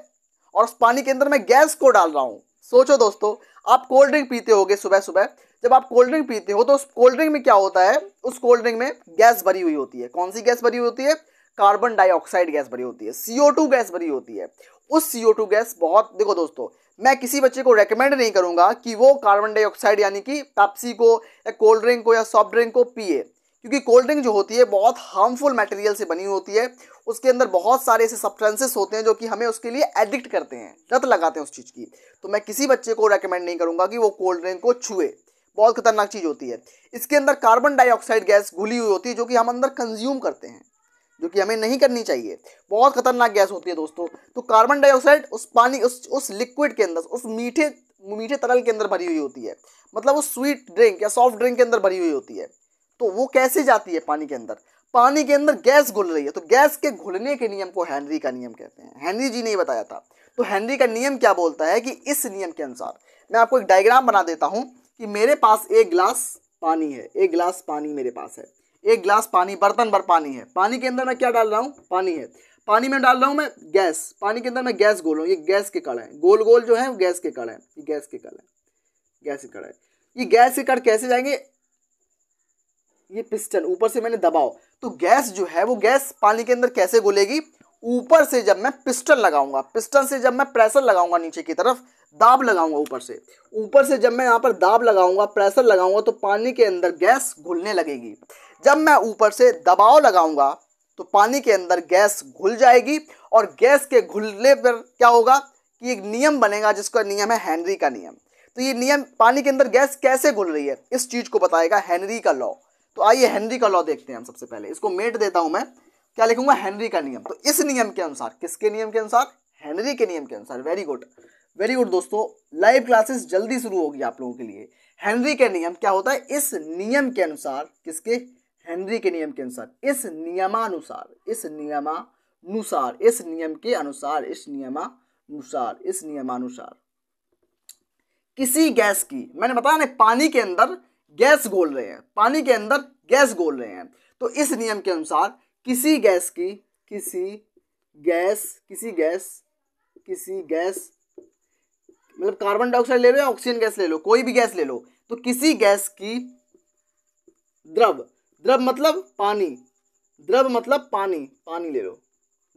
और उस पानी के अंदर मैं गैस को डाल रहा हूं। सोचो दोस्तों, आप कोल्ड ड्रिंक पीते होगे सुबह सुबह, जब आप कोल्ड ड्रिंक पीते हो तो उस कोल्ड ड्रिंक में क्या होता है, उस कोल्ड ड्रिंक में गैस भरी हुई होती है। कौन सी गैस भरी हुई होती है, कार्बन डाइऑक्साइड गैस भरी होती है, CO2 गैस भरी होती है। उस CO2 गैस बहुत, देखो दोस्तों, मैं किसी बच्चे को रेकमेंड नहीं करूंगा कि वो कार्बन डाइऑक्साइड यानी कि पेप्सी को या कोल्ड ड्रिंक को या सॉफ्ट ड्रिंक को पिए, क्योंकि कोल्ड ड्रिंक जो होती है बहुत हार्मफुल मटेरियल से बनी होती है, उसके अंदर बहुत सारे ऐसे सब्सटेंसेस होते हैं जो कि हमें उसके लिए एडिक्ट करते हैं, लत लगाते हैं उस चीज़ की। तो मैं किसी बच्चे को रेकमेंड नहीं करूंगा कि वो कोल्ड ड्रिंक को छुए, बहुत खतरनाक चीज़ होती है। इसके अंदर कार्बन डाइऑक्साइड गैस घुली हुई होती है जो कि हम अंदर कंज्यूम करते हैं, जो कि हमें नहीं करनी चाहिए, बहुत खतरनाक गैस होती है दोस्तों। तो कार्बन डाइऑक्साइड उस पानी, उस लिक्विड के अंदर, उस मीठे तरल के अंदर भरी हुई होती है, मतलब उस स्वीट ड्रिंक या सॉफ्ट ड्रिंक के अंदर भरी हुई होती है। तो वो कैसे जाती है पानी के अंदर, पानी के अंदर गैस घुल रही है, तो गैस के घुलने के नियम को हेनरी का नियम कहते हैं। हेनरी जी ने बताया था। तो हेनरी का नियम क्या बोलता है कि इस नियम के अनुसार, मैं आपको एक डायग्राम बना देता हूं कि मेरे पास एक गिलास पानी है, एक गिलास पानी मेरे पास है, एक गिलास पानी, बर्तन भर पानी है, पानी के अंदर मैं क्या डाल रहा हूँ, पानी है, पानी में डाल रहा हूँ मैं गैस, पानी के अंदर मैं गैस घोल रहा हूँ, ये गैस के कण है, गोल गोल जो है वो गैस के कण है, ये गैस के कण है, गैस के कण है। ये गैस के कण कैसे जाएंगे, ये पिस्टन, ऊपर से मैंने दबाव, तो गैस जो है वो गैस पानी के अंदर कैसे घुलेगी, ऊपर से जब मैं पिस्टन लगाऊंगा, पिस्टन से जब मैं प्रेशर लगाऊंगा नीचे की तरफ, दाब लगाऊंगा ऊपर से जब मैं यहाँ पर दाब लगाऊंगा, प्रेशर लगाऊंगा, तो पानी के अंदर गैस घुलने लगेगी। जब मैं ऊपर से दबाव लगाऊंगा तो पानी के अंदर गैस घुल जाएगी, और गैस के घुलने पर क्या होगा कि एक नियम बनेगा जिसका नियम है हेनरी का नियम। तो ये नियम, पानी के अंदर गैस कैसे घुल रही है इस चीज को बताएगा हेनरी का लॉ। तो आइए हेनरी का लॉ देखते हैं हम। सबसे पहले इसको मेट देता हूं मैं, क्या लिखूंगा, हेनरी का नियम। तो इस नियम के अनुसार, किसके नियम के अनुसार, हेनरी के नियम के अनुसार। वेरी गुड, वेरी गुड दोस्तों, लाइव क्लासेस जल्दी शुरू होगी आप लोगों के लिए। हेनरी के नियम क्या होता है, इस नियम के अनुसार, किसके, हेनरी के नियम के अनुसार, इस नियमानुसार, इस नियमानुसार, इस नियम के अनुसार, इस नियमानुसार, इस नियमानुसार किसी गैस की, मैंने बताया ना पानी के अंदर गैस घोल रहे हैं, पानी के अंदर गैस घोल रहे हैं, तो इस नियम के अनुसार किसी गैस की, किसी गैस किसी गैस, मतलब कार्बन डाइऑक्साइड ले लो या ऑक्सीजन गैस ले लो, कोई भी गैस ले लो, तो किसी गैस की द्रव, द्रव मतलब पानी, द्रव मतलब पानी, पानी ले लो,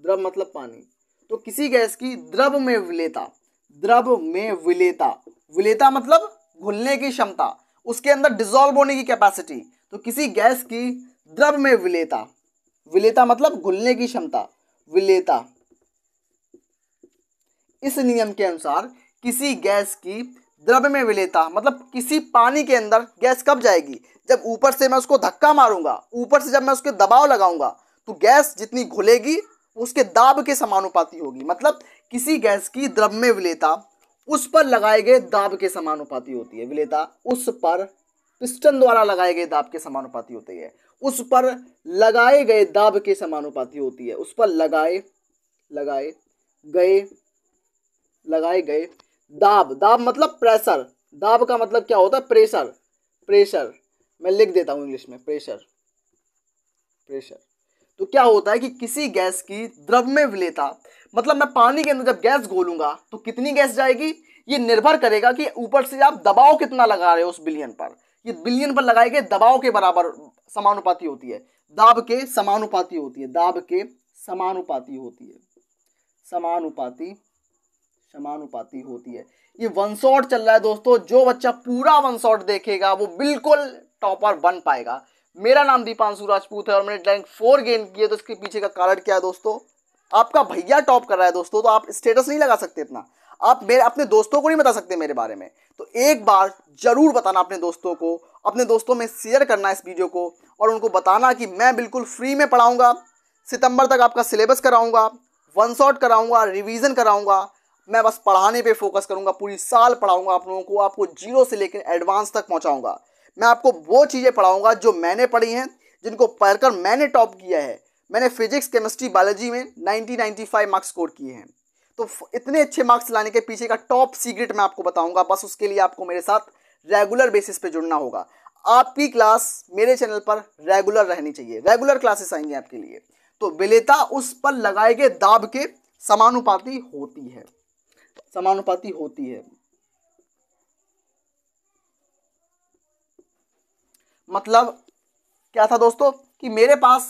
द्रव मतलब पानी, तो किसी गैस की द्रव में विलेयता, द्रव में विलेयता, विलेयता मतलब घुलने की क्षमता, उसके अंदर डिसॉल्व होने की कैपेसिटी, तो किसी गैस की द्रव में विलेयता, विलेयता मतलब घुलने की क्षमता, विलेयता। इस नियम के अनुसार किसी गैस की द्रव में विलेयता मतलब किसी पानी के अंदर गैस कब जाएगी, जब ऊपर से मैं उसको धक्का मारूंगा, ऊपर से जब मैं उसके दबाव लगाऊंगा तो गैस जितनी घुलेगी उसके दाब के समानुपाती होगी, मतलब किसी गैस की द्रव में विलेयता उस पर लगाए गए दाब के समानुपाती होती है, विलेयता उस पर पिस्टन द्वारा लगाए गए दाब के समानुपाती होती है, उस पर लगाए गए दाब के समानुपाती होती है, उस पर लगाए गए दाब, दाब मतलब प्रेशर, दाब का मतलब क्या होता है, प्रेशर, प्रेशर मैं लिख देता हूं इंग्लिश में, प्रेशर, प्रेशर। तो क्या होता है कि किसी गैस की द्रव में विलेयता मतलब मैं पानी के अंदर जब गैस घोलूंगा तो कितनी गैस जाएगी, ये निर्भर करेगा कि ऊपर से आप दबाव कितना लगा रहे हो उस बिलियन पर, ये बिलियन पर लगाए गए दबाव के बराबर समानुपाती होती है, दाब के समानुपाती होती है, दाब के समानुपाती होती है, समानुपाती होती है। ये वन शॉट चल रहा है दोस्तों, जो बच्चा पूरा वन शॉट देखेगा वो बिल्कुल टॉपर बन पाएगा। मेरा नाम दीपांशु राजपूत है और मैंने रैंक 4 गेन किए, तो इसके पीछे का कारण क्या है दोस्तों, आपका भैया टॉप कर रहा है दोस्तों, तो आप स्टेटस नहीं लगा सकते इतना, आप मेरे अपने दोस्तों को नहीं बता सकते मेरे बारे में, तो एक बार जरूर बताना अपने दोस्तों को, अपने दोस्तों में शेयर करना इस वीडियो को और उनको बताना कि मैं बिल्कुल फ्री में पढ़ाऊंगा, सितंबर तक आपका सिलेबस कराऊंगा, वन शॉट कराऊंगा, रिवीजन कराऊंगा, मैं बस पढ़ाने पे फोकस करूंगा, पूरी साल पढ़ाऊंगा आप लोगों को, आपको जीरो से लेकर एडवांस तक पहुंचाऊंगा। मैं आपको वो चीज़ें पढ़ाऊंगा जो मैंने पढ़ी हैं, जिनको पढ़कर मैंने टॉप किया है। मैंने फिजिक्स, केमिस्ट्री, बायोलॉजी में 95 मार्क्स स्कोर किए हैं, तो इतने अच्छे मार्क्स लाने के पीछे का टॉप सीक्रेट मैं आपको बताऊंगा। बस उसके लिए आपको मेरे साथ रेगुलर बेसिस पे जुड़ना होगा। आपकी क्लास मेरे चैनल पर रेगुलर रहनी चाहिए, रेगुलर क्लासेस आएंगे आपके लिए। तो विलेयता उस पर लगाए गए दाब के समानुपाती होती है, समानुपाती होती है। मतलब क्या था दोस्तों कि मेरे पास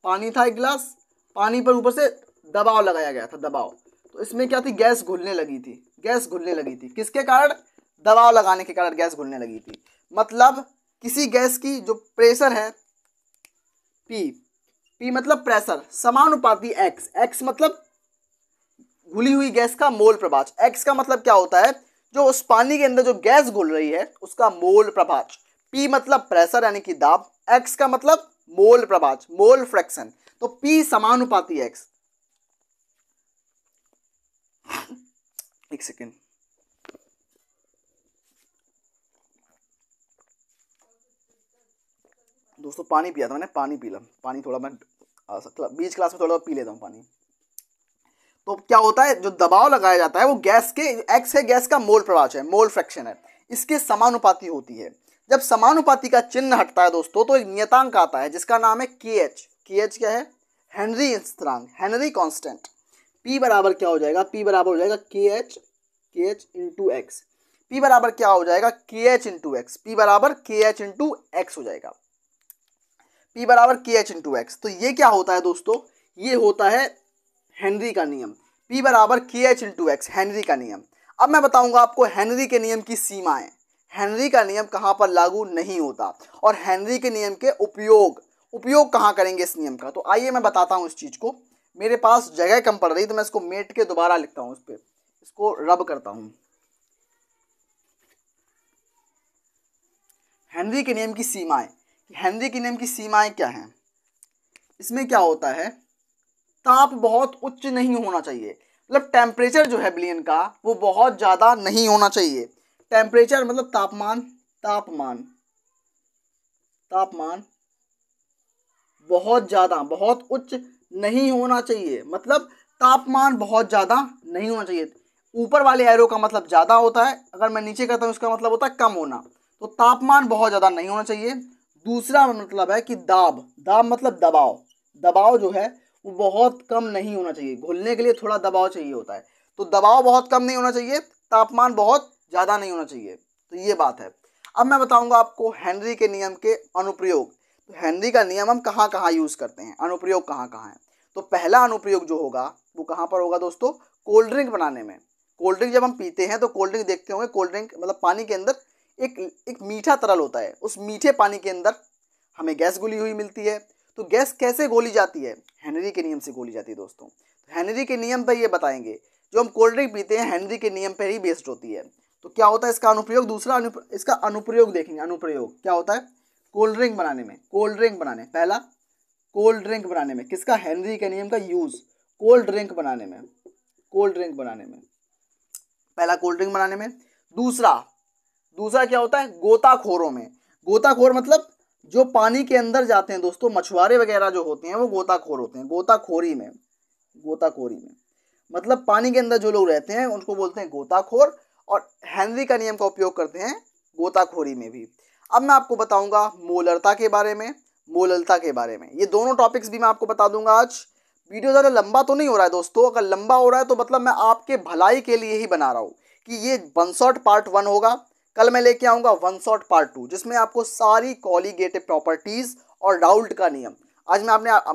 पानी था एक गिलास, पानी पर ऊपर से दबाव लगाया गया था, दबाव, तो इसमें क्या थी, गैस घुलने लगी थी, गैस घुलने लगी थी, किसके कारण, दबाव लगाने के कारण गैस घुलने लगी थी। मतलब किसी गैस की जो प्रेशर है पी, पी मतलब प्रेशर, समानुपाती एक्स, एक्स मतलब घुली हुई गैस का मोल प्रभाज, एक्स का मतलब क्या होता है, जो उस पानी के अंदर जो गैस घुल रही है उसका मोल प्रभाज, पी मतलब प्रेशर यानी कि दाब, एक्स का मतलब मोल प्रभाज, मोल फ्रैक्शन, तो पी समानुपाती एक्स। एक सेकेंड, दोस्तों पानी पिया था मैंने, पानी पी ला, पानी थोड़ा मैं बीच क्लास में थोड़ा पी लेता हूँ पानी। तो क्या होता है, जो दबाव लगाया जाता है वो गैस के, एक्स है गैस का मोल प्रभाज है, मोल फ्रैक्शन है, इसके समानुपाती होती है। जब समानुपाती का चिन्ह हटता है दोस्तों तो एक नियतांक आता है जिसका नाम है के एच। के एच क्या है, हेनरी स्थिरांक, हेनरी कांस्टेंट। पी बराबर क्या हो जाएगा, पी बराबर हो जाएगा के एच इंटू एक्स, पी बराबर क्या हो जाएगा, के एच इंटू एक्स, पी बराबर के एच इंटू एक्स हो जाएगा, पी बराबर के एच इंटू एक्स। तो ये क्या होता है दोस्तों, ये होता है हेनरी का नियम, P बराबर के एच इंटू एक्स, हेनरी का नियम। अब मैं बताऊंगा आपको हेनरी के नियम की सीमाएं, हेनरी का नियम कहां पर लागू नहीं होता और हेनरी के नियम के उपयोग कहां करेंगे इस नियम का। तो आइए मैं बताता हूं इस चीज को। मेरे पास जगह कम पड़ रही तो मैं इसको मेट के दोबारा लिखता हूं, इस पर इसको रब करता हूं। हेनरी के नियम की सीमाएं, हेनरी के नियम की सीमाएं क्या हैं, इसमें क्या होता है, ताप बहुत उच्च नहीं होना चाहिए, मतलब टेम्परेचर जो है बिलियन का वो बहुत ज़्यादा नहीं होना चाहिए। टेम्परेचर मतलब तापमान, तापमान तापमान बहुत ज़्यादा, बहुत उच्च नहीं होना चाहिए, मतलब तापमान बहुत ज़्यादा नहीं होना चाहिए। ऊपर वाले एरो का मतलब ज़्यादा होता है, अगर मैं नीचे करता हूँ इसका मतलब होता है कम होना। तो तापमान बहुत ज़्यादा नहीं होना चाहिए। दूसरा मतलब है कि दाब, दाब मतलब दबाव, दबाव जो है वो बहुत कम नहीं होना चाहिए, घुलने के लिए थोड़ा दबाव चाहिए होता है। तो दबाव बहुत कम नहीं होना चाहिए, तापमान बहुत ज़्यादा नहीं होना चाहिए। तो ये बात है। अब मैं बताऊंगा आपको हेनरी के नियम के अनुप्रयोग। तो हेनरी का नियम हम कहाँ कहाँ यूज़ करते हैं, अनुप्रयोग कहाँ कहाँ है। तो पहला अनुप्रयोग जो होगा वो कहाँ पर होगा दोस्तों, कोल्ड ड्रिंक बनाने में। कोल्ड ड्रिंक जब हम पीते हैं तो कोल्ड ड्रिंक देखते होंगे, कोल्ड ड्रिंक मतलब पानी के अंदर एक मीठा तरल होता है। उस मीठे पानी के अंदर हमें गैस घुली हुई मिलती है। तो गैस कैसे घोली जाती है, हेनरी के नियम से घोली जाती है दोस्तों। तो हेनरी के नियम पर ये बताएंगे, जो हम कोल्ड ड्रिंक पीते हैं हेनरी के नियम पर ही बेस्ड होती है। तो क्या होता है इसका अनुप्रयोग, दूसरा इसका अनुप्रयोग देखेंगे। अनुप्रयोग क्या होता है, कोल्ड ड्रिंक बनाने में, कोल्ड ड्रिंक बनाने, पहला कोल्ड ड्रिंक बनाने में किसका, हेनरी के नियम का यूज कोल्ड ड्रिंक बनाने में, कोल्ड ड्रिंक बनाने में, पहला कोल्ड ड्रिंक बनाने में। दूसरा क्या होता है, गोताखोरों में। गोताखोर मतलब जो पानी के अंदर जाते हैं दोस्तों, मछुआरे वगैरह जो होते हैं वो गोताखोर होते हैं। गोताखोरी में मतलब पानी के अंदर जो लोग रहते हैं उनको बोलते हैं गोताखोर, और हेनरी का नियम का उपयोग करते हैं गोताखोरी में भी। अब मैं आपको बताऊंगा मोलरता के बारे में, मोललता के बारे में। ये दोनों टॉपिक्स भी मैं आपको बता दूंगा आज। वीडियो ज़्यादा लंबा तो नहीं हो रहा है दोस्तों, अगर लंबा हो रहा है तो मतलब मैं आपके भलाई के लिए ही बना रहा हूँ कि ये वन शॉट पार्ट 1 होगा। कल मैं लेके आऊँगा वन शॉट पार्ट 2, जिसमें आपको सारी कॉलीगेटिव प्रॉपर्टीज़ और राउल्ट का नियम। आज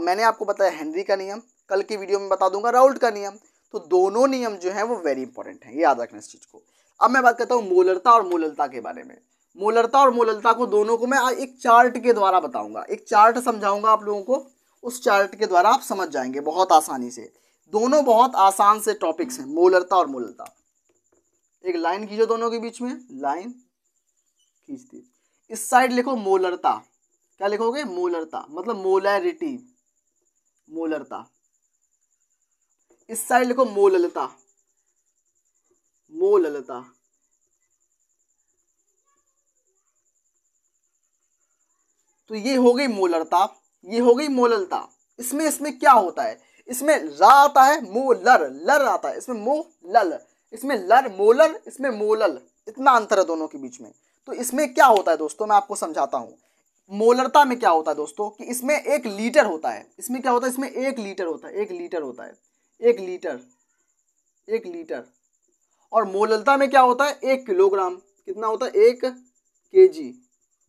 मैंने आपको बताया हेनरी का नियम, कल की वीडियो में बता दूंगा राउल्ट का नियम। तो दोनों नियम जो हैं वो वेरी इंपॉर्टेंट हैं, याद रखना इस चीज़ को। अब मैं बात करता हूँ मोलरता और मोललता के बारे में। मोलरता और मोललता को दोनों को मैं एक चार्ट के द्वारा बताऊंगा, एक चार्ट समझाऊंगा आप लोगों को। उस चार्ट के द्वारा आप समझ जाएंगे बहुत आसानी से। दोनों बहुत आसान से टॉपिक्स हैं, मोलरता और मोललता। एक लाइन खींचो दोनों के बीच में, लाइन खींच दी। इस साइड लिखो मोलरता, क्या लिखोगे, मोलरता मतलब मोलैरिटी, मोलरता। इस साइड लिखो मोललता, मोललता। तो ये हो गई मोलरता, ये हो गई मोललता। इसमें क्या होता है, इसमें रा आता है, मोलर, लर आता है, इसमें मोलल, इसमें लर मोलर, इसमें मोलल, इतना अंतर है दोनों के बीच में। तो इसमें क्या होता है दोस्तों, मैं आपको समझाता हूँ। मोलरता में क्या होता है दोस्तों कि इसमें 1 लीटर होता है। इसमें क्या होता है, इसमें 1 लीटर होता है, 1 लीटर होता है, 1 लीटर, 1 लीटर। और मोललता में क्या होता है, 1 किलोग्राम। कितना होता है, 1 केजी,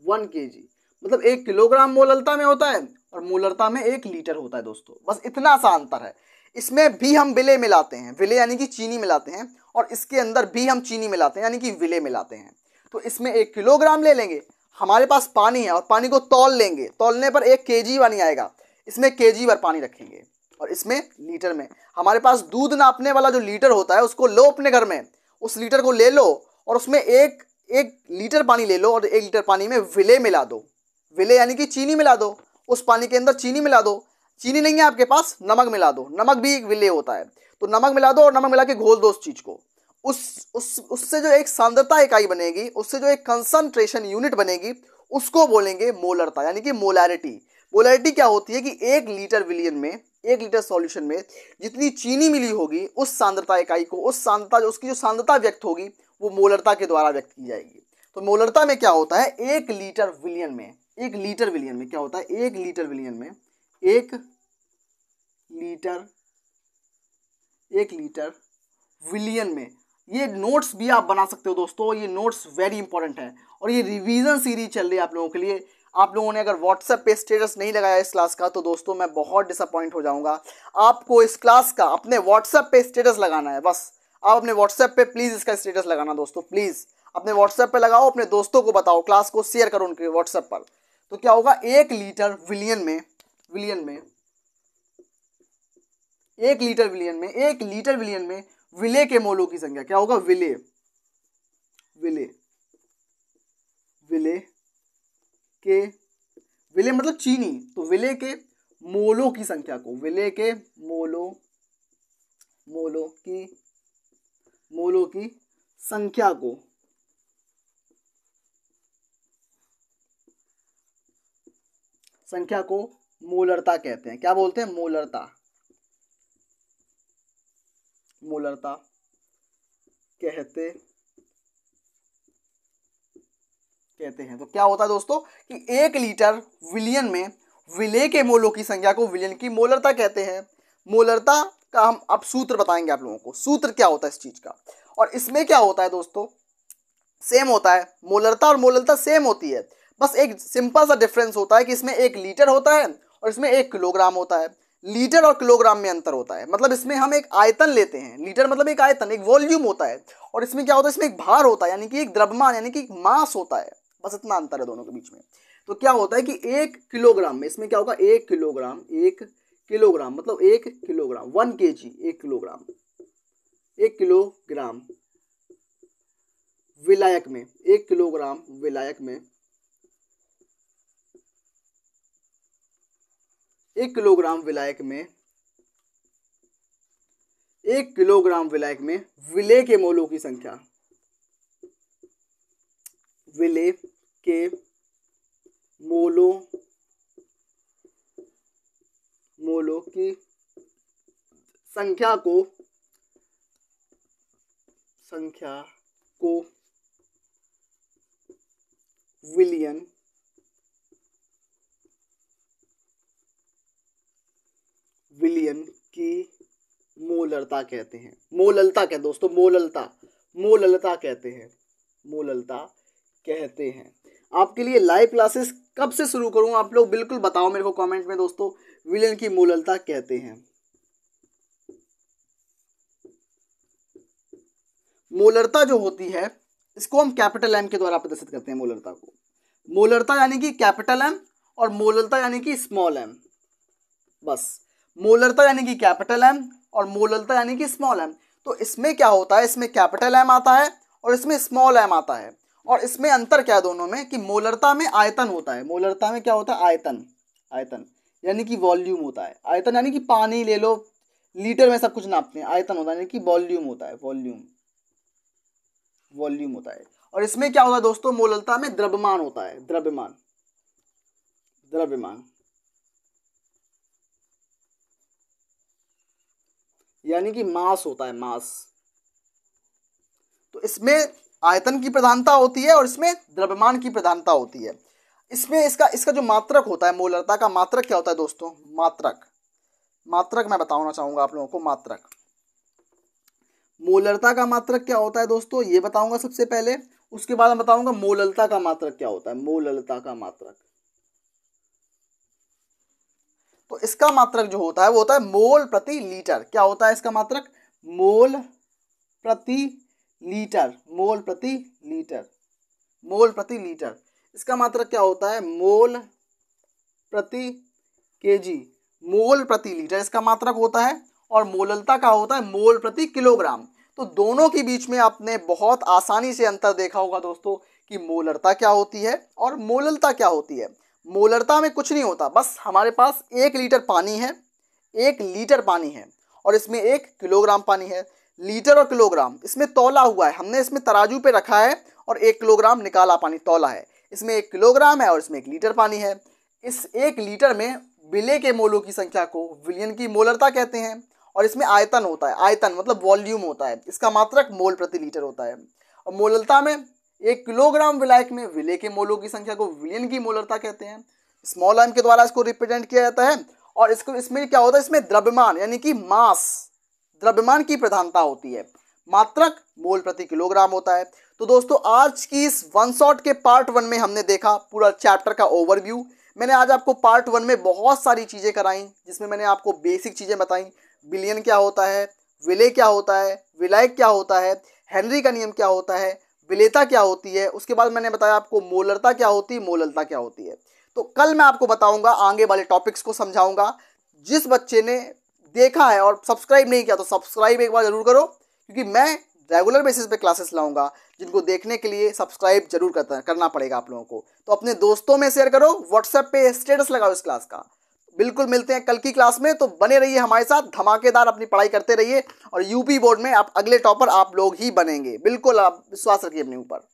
1 केजी। मतलब 1 किलोग्राम मोललता में होता है और मोलरता में 1 लीटर होता है दोस्तों। बस इतना सा अंतर है। इसमें भी हम विलेय मिलाते हैं, विलेय यानी कि चीनी मिलाते हैं, और इसके अंदर भी हम चीनी मिलाते हैं यानी कि विलेय मिलाते हैं। तो इसमें 1 किलोग्राम ले लेंगे, हमारे पास पानी है और पानी को तौल लेंगे, तौलने पर 1 केजी पानी आएगा। इसमें केजी भर पानी रखेंगे और इसमें लीटर में। हमारे पास दूध नापने वाला जो लीटर होता है उसको लो अपने घर में, उस लीटर को ले लो और उसमें एक लीटर पानी ले लो और 1 लीटर पानी में विलेय मिला दो। विलेय यानी कि चीनी मिला दो, उस पानी के अंदर चीनी मिला दो। चीनी नहीं है आपके पास, नमक मिला दो, नमक भी एक विलेय होता है। तो नमक मिला दो और नमक मिला के घोल दो उस चीज को। उससे जो एक सांद्रता इकाई बनेगी, उससे जो एक कंसंट्रेशन यूनिट बनेगी, उसको बोलेंगे मोलरता यानी कि मोलैरिटी। मोलैरिटी क्या होती है कि 1 लीटर विलियन में, 1 लीटर सॉल्यूशन में जितनी चीनी मिली होगी उस सांद्रता इकाई को, उस सांद्रता उसकी जो सांद्रता व्यक्त होगी वो मोलरता के द्वारा व्यक्त की जाएगी। तो मोलरता में क्या होता है, 1 लीटर विलियन में, 1 लीटर विलियन में क्या होता है, 1 लीटर विलियन में 1 लीटर विलियन में। ये नोट्स भी आप बना सकते हो दोस्तों, ये नोट्स वेरी इंपॉर्टेंट है और ये रिवीजन सीरीज चल रही है आप लोगों के लिए। आप लोगों ने अगर व्हाट्सएप पे स्टेटस नहीं लगाया इस क्लास का तो दोस्तों मैं बहुत डिसअपॉइंट हो जाऊंगा। आपको इस क्लास का अपने व्हाट्सएप पे स्टेटस लगाना है, बस आप अपने व्हाट्सएप पे प्लीज इसका स्टेटस लगाना दोस्तों, प्लीज अपने व्हाट्सएप पे लगाओ, अपने दोस्तों को बताओ, क्लास को शेयर करो उनके व्हाट्सएप पर। तो क्या होगा, 1 लीटर विलियन में 1 लीटर विलियन में विलेय के मोलों की संख्या क्या होगा, विलेय मतलब चीनी, तो विलेय के मोलों की संख्या को, विलेय के मोलों की संख्या को मोलरता कहते हैं। क्या बोलते हैं, मोलरता कहते हैं। तो क्या होता है दोस्तों कि 1 लीटर विलियन में विलेय के मोलों की संख्या को विलियन की मोलरता कहते हैं। मोलरता का हम अब सूत्र बताएंगे आप लोगों को, सूत्र क्या होता है इस चीज का। और इसमें क्या होता है दोस्तों, सेम होता है, मोलरता और मोललता सेम होती है, बस एक सिंपल सा डिफरेंस होता है कि इसमें 1 लीटर होता है और इसमें 1 किलोग्राम होता है। लीटर और किलोग्राम में अंतर होता है, मतलब इसमें हम एक आयतन लेते हैं, लीटर मतलब एक आयतन, एक वॉल्यूम होता है, और इसमें क्या होता है, इसमें एक भार होता है, यानी कि एक द्रव्यमान, यानी कि मास होता है, बस इतना अंतर है दोनों के बीच में। तो क्या होता है कि 1 किलोग्राम में, इसमें क्या होगा, 1 किलोग्राम, 1 किलोग्राम मतलब 1 किलोग्राम, 1 kg, 1 किलोग्राम, 1 किलोग्राम विलायक में, 1 किलोग्राम विलायक में, 1 किलोग्राम विलायक में, 1 किलोग्राम विलायक में विलेय के मोलों की संख्या, विलेय के मोलों की संख्या को विलयन की मोलरता कहते हैं। मोललता क्या दोस्तों, मोललता कहते हैं, मोललता कहते हैं। आपके लिए लाइव क्लासेस कब से शुरू करूं, आप लोग बिल्कुल बताओ मेरे को कमेंट में दोस्तों, विलयन की मोललता कहते हैं। मोलरता जो होती है इसको हम कैपिटल एम के द्वारा प्रदर्शित करते हैं मोलरता को। मोलरता यानी कि कैपिटल एम और मोललता यानी कि स्मॉल एम, बस। मोलरता यानी कि कैपिटल एम और मोललता यानी कि स्मॉल एम। तो इसमें क्या होता है, इसमें कैपिटल एम आता है और इसमें स्मॉल एम आता है, और इसमें अंतर क्या है दोनों में कि मोलरता में आयतन होता है, मोलरता में क्या होता है, आयतन यानी कि वॉल्यूम होता है। आयतन यानी कि पानी ले लो, लीटर में सब कुछ नापते हैं, आयतन होता है यानी कि वॉल्यूम होता है, वॉल्यूम होता है। और इसमें क्या होता है दोस्तों, मोललता में द्रव्यमान होता है, द्रव्यमान यानी कि मास होता है, मास। तो इसमें आयतन की प्रधानता होती है और इसमें द्रव्यमान की प्रधानता होती है। इसमें इसका जो मात्रक होता है, मोलरता का मात्रक क्या होता है दोस्तों, मात्रक मैं बताना चाहूंगा आप लोगों को। मोलरता का मात्रक क्या होता है दोस्तों, ये बताऊंगा सबसे पहले, उसके बाद मैं बताऊंगा मोललता का मात्रक क्या होता है, मोललता का मात्रक। तो इसका मात्रक जो होता है वो होता है मोल प्रति लीटर। क्या होता है इसका मात्रक, मोल प्रति लीटर, मोल प्रति लीटर। इसका मात्रक क्या होता है, मोल प्रति केजी, मोल प्रति लीटर इसका मात्रक होता है। और मोललता का होता है मोल प्रति किलोग्राम। तो दोनों के बीच में आपने बहुत आसानी से अंतर देखा होगा दोस्तों कि मोलरता क्या होती है और मोललता क्या होती है। मोलरता में कुछ नहीं होता, बस हमारे पास 1 लीटर पानी है, 1 लीटर पानी है और इसमें 1 किलोग्राम पानी है। लीटर और किलोग्राम इसमें तौला हुआ है, हमने इसमें तराजू पे रखा है और 1 किलोग्राम निकाला पानी तौला है। इसमें 1 किलोग्राम है और इसमें 1 लीटर पानी है। इस 1 लीटर में विलेय के मोलों की संख्या को विलयन की मोलरता कहते हैं। और इसमें आयतन होता है, आयतन मतलब वॉल्यूम होता है, इसका मात्रक मोल प्रति लीटर होता है। और मोललता में 1 किलोग्राम विलायक में विलेय के मोलों की संख्या को विलयन की मोलरता कहते हैं। स्मॉल एम के द्वारा इसको रिप्रेजेंट किया जाता है। और इसमें क्या होता है, इसमें द्रव्यमान यानी कि मास, द्रव्यमान की प्रधानता होती है। मात्रक मोल प्रति किलोग्राम होता है। तो दोस्तों आज की इस वन शॉट के पार्ट 1 में हमने देखा पूरा चैप्टर का ओवरव्यू। मैंने आज आपको पार्ट 1 में बहुत सारी चीज़ें कराई, जिसमें मैंने आपको बेसिक चीज़ें बताई। विलयन क्या होता है, विलेय क्या होता है, विलायक क्या होता है, हेनरी का नियम क्या होता है, विलेयता क्या होती है। उसके बाद मैंने बताया आपको मोलरता क्या होती है, मोललता क्या होती है। तो कल मैं आपको बताऊंगा, आगे वाले टॉपिक्स को समझाऊंगा। जिस बच्चे ने देखा है और सब्सक्राइब नहीं किया तो सब्सक्राइब एक बार जरूर करो, क्योंकि मैं रेगुलर बेसिस पे क्लासेस लाऊंगा जिनको देखने के लिए सब्सक्राइब जरूर करना पड़ेगा आप लोगों को। तो अपने दोस्तों में शेयर करो, व्हाट्सएप पे स्टेटस लगाओ इस क्लास का। बिल्कुल मिलते हैं कल की क्लास में, तो बने रहिए हमारे साथ, धमाकेदार अपनी पढ़ाई करते रहिए और यूपी बोर्ड में आप अगले टॉपर आप लोग ही बनेंगे। बिल्कुल आप विश्वास रखिए अपने ऊपर।